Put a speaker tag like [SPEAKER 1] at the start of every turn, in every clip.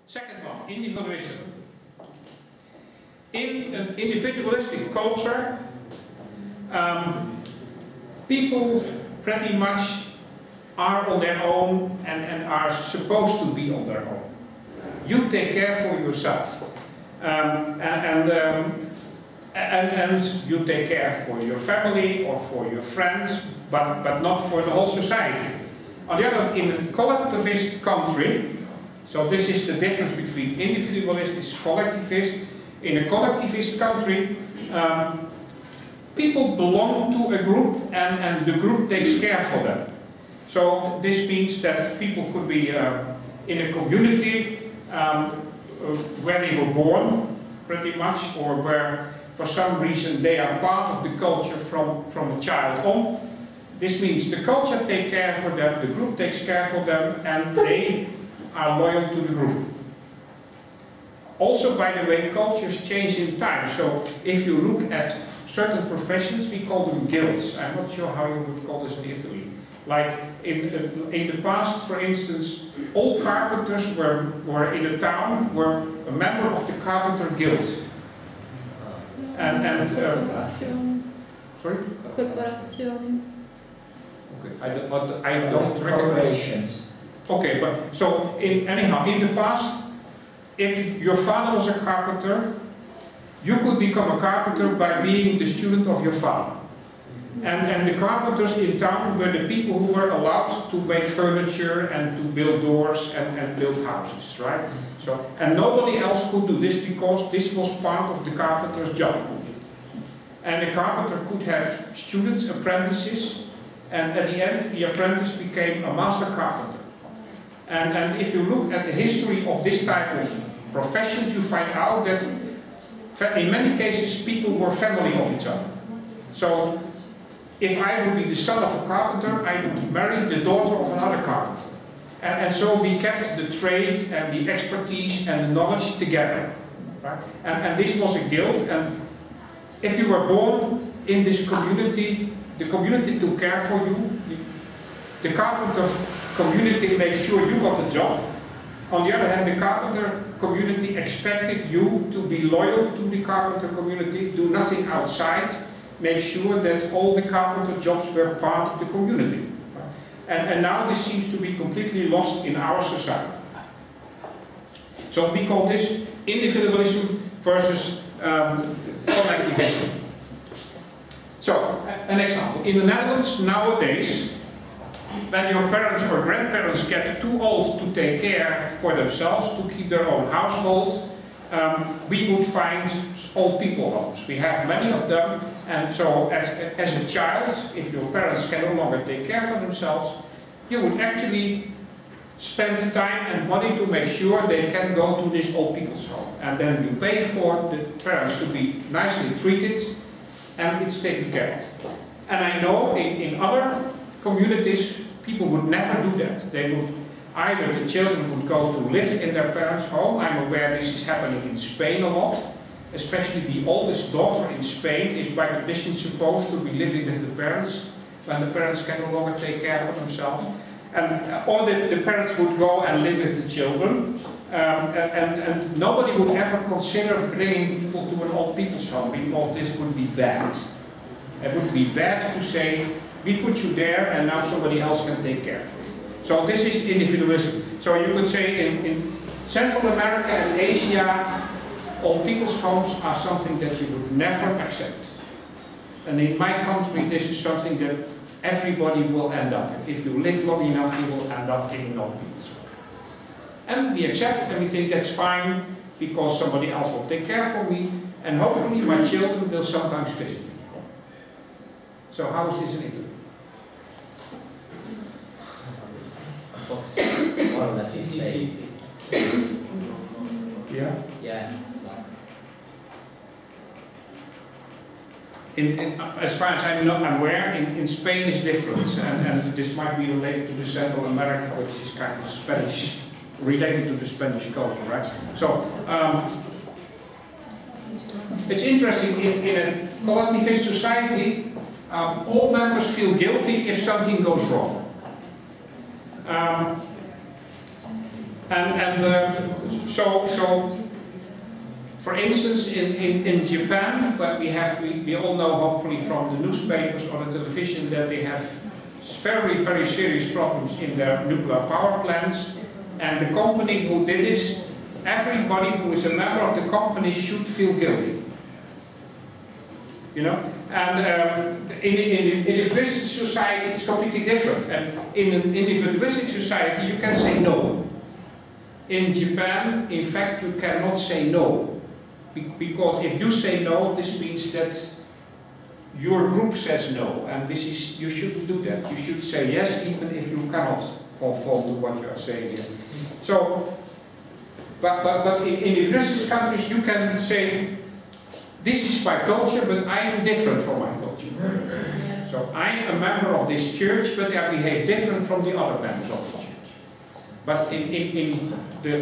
[SPEAKER 1] Second one, individualism. In an individualistic culture, people pretty much are on their own and are supposed to be on their own. You take care for yourself, and you take care for your family or for your friends, but not for the whole society. On the other hand, in a collectivist country, so this is the difference between individualist and collectivist. In a collectivist country, people belong to a group and the group takes care for them. So this means that people could be in a community where they were born, pretty much, or where for some reason they are part of the culture from a child on. This means the culture takes care for them, the group takes care for them, and they are loyal to the group. Also, by the way, cultures change in time. So if you look at certain professions, we call them guilds. I'm not sure how you would call this in Italy. Like in the past, for instance, all carpenters were in a town were a member of the carpenter guild. Sorry?
[SPEAKER 2] Corporazioni.
[SPEAKER 1] Okay, I don't corporations. Okay, but so anyhow, in the past, if your father was a carpenter, you could become a carpenter by being the student of your father. And the carpenters in town were the people who were allowed to make furniture and to build doors and build houses, right? So, and nobody else could do this because this was part of the carpenter's job. And the carpenter could have students, apprentices, and at the end the apprentice became a master carpenter. And if you look at the history of this type of professions, you find out that in many cases people were family of each other. So if I would be the son of a carpenter, I would marry the daughter of another carpenter. And so we kept the trade and the expertise and the knowledge together. Right? And this was a guild, and if you were born in this community, the community took care for you. The carpenter community made sure you got a job. On the other hand, the carpenter community expected you to be loyal to the carpenter community, do nothing outside, make sure that all the carpenter jobs were part of the community. And now this seems to be completely lost in our society. So we call this individualism versus collectivism. So, an example. In the Netherlands nowadays, when your parents or grandparents get too old to take care for themselves, to keep their own household, we would find old people homes. We have many of them, and so as a child, if your parents can no longer take care for themselves, you would actually spend time and money to make sure they can go to this old people's home. And then you pay for the parents to be nicely treated, and it's taken care of. And I know in other communities, people would never do that. They would, either the children would go to live in their parents' home. I'm aware this is happening in Spain a lot. Especially the oldest daughter in Spain is by tradition supposed to be living with the parents when the parents can no longer take care for themselves. Or the parents would go and live with the children. And nobody would ever consider bringing people to an old people's home because this would be bad. It would be bad to say, we put you there and now somebody else can take care of you. So this is individualism. So you could say in Central America and Asia, old people's homes are something that you would never accept. And in my country, this is something that everybody will end up in. If you live long enough, you will end up in an old people's home. And we accept and we think that's fine because somebody else will take care for me, and hopefully my children will sometimes visit me. So how is this in Italy?
[SPEAKER 3] More or less the same.
[SPEAKER 1] Yeah?
[SPEAKER 3] Yeah.
[SPEAKER 1] As far as I'm not aware, in Spain is different, and this might be related to the Central America, which is kind of Spanish, related to the Spanish culture, right? So, it's interesting, in a collectivist society, all members feel guilty if something goes wrong. So for instance, in Japan, but we all know hopefully from the newspapers or the television that they have very, very serious problems in their nuclear power plants. And the company who did this, everybody who is a member of the company should feel guilty. You know? And in individualistic society it's completely different. And in an individualistic society you can say no. In Japan, in fact, you cannot say no. Because if you say no, this means that your group says no. And this is, you shouldn't do that. You should say yes, even if you cannot conform to what you are saying here. So, but in individualist countries, you can say, this is my culture, but I am different from my culture. So I'm a member of this church, but I behave different from the other members of the church. But in the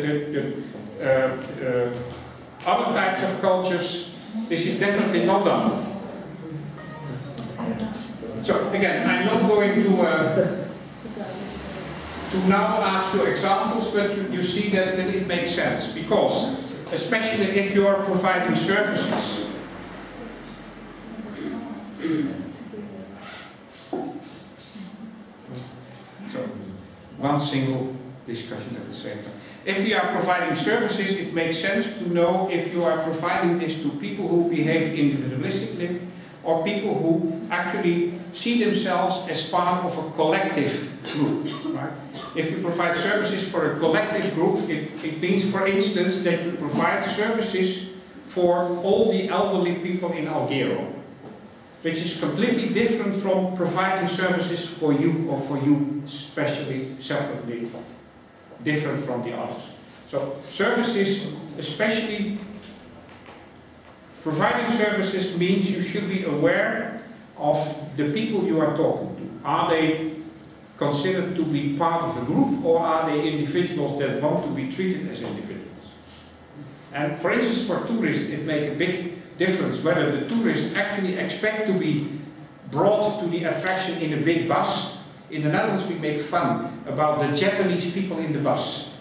[SPEAKER 1] other types of cultures, this is definitely not done. So again, I'm not going to now ask you examples, but you see that it makes sense, because especially if you are providing services. So one single discussion at the same time. If you are providing services, it makes sense to know if you are providing this to people who behave individualistically or people who actually see themselves as part of a collective group. Right? If you provide services for a collective group, it means, for instance, that you provide services for all the elderly people in Alghero, which is completely different from providing services for you or for you specially, separately, different from the others. So services, especially providing services, means you should be aware of the people you are talking to. Are they considered to be part of a group, or are they individuals that want to be treated as individuals? And for instance, for tourists, it makes a big difference whether the tourists actually expect to be brought to the attraction in a big bus. In the Netherlands we make fun about the Japanese people in the bus.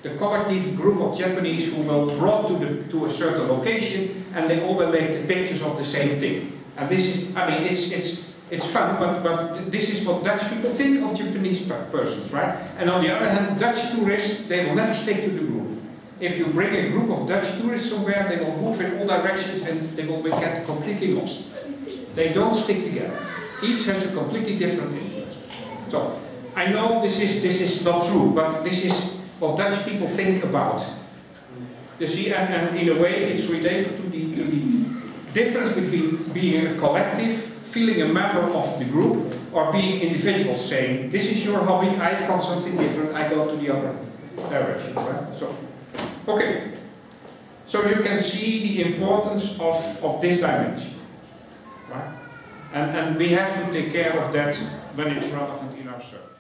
[SPEAKER 1] The collective group of Japanese who were brought to a certain location, and they all make the pictures of the same thing. And this is, I mean, it's fun, but this is what Dutch people think of Japanese persons, right? And on the other hand, Dutch tourists, they will never stick to the group. If you bring a group of Dutch tourists somewhere, they will move in all directions and they will get completely lost. They don't stick together. Each has a completely different interest. So, I know this is not true, but this is what Dutch people think about. You see, and in a way it's related to the difference between being a collective, feeling a member of the group, or being individuals saying, this is your hobby, I've got something different, I go to the other direction, right? So, okay. So you can see the importance of this dimension, right? And we have to take care of that when it's relevant in our service.